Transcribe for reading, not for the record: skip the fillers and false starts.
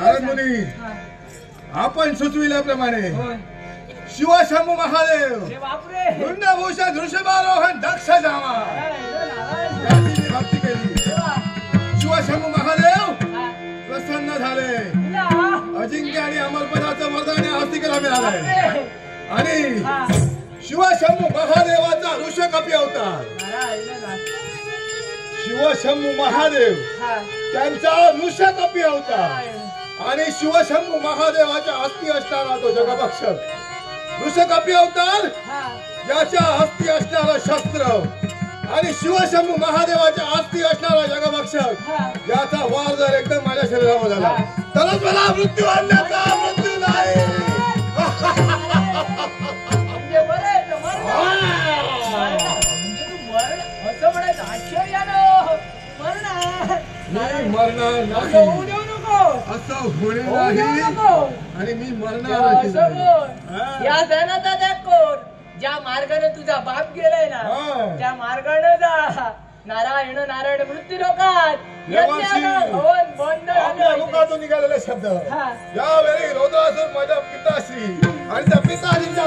नारद मुनी आपण सुचविल्याप्रमाणे शिवशंभू महादेव वृंदभूषण वृषभारोहण दक्ष जामा याची भक्ती केली। शिवशंभू महादेव प्रसन्न झाले। अजिंक्य आणि अमरपदाचं वरदान हस्तिकेला मिळालंय आणि शिवशंभू महादेवाचा ऋषकपी अवतार शिवशंभू महादेव त्यांचा ऋषकपी अवतार आणि शिवशंभू महादेवाच्या हस्ती असणारा तो जगभक्षक ऋषकपी अवतार ज्याच्या हस्ती असणारा शस्त्र आणि शिवशंभू महादेवाच्या हस्ती असणारा जगभक्षक याचा वार जर एकदम माझ्या शरीरावर झाला तरच मला मृत्यू आणण्याचा मृत्यू नाही। असं होणे नाही आणि मी मरणार या जनाचा दाखव ज्या मार्गाने तुझा बाप गेलाय ना त्या मार्गाने जा। नारायण नारायण मृत्यू लोकात मुखातून निघालेले शब्द यावेळी रोधासूर माझ्या पिताश्री आणि त्या पिताजींच्या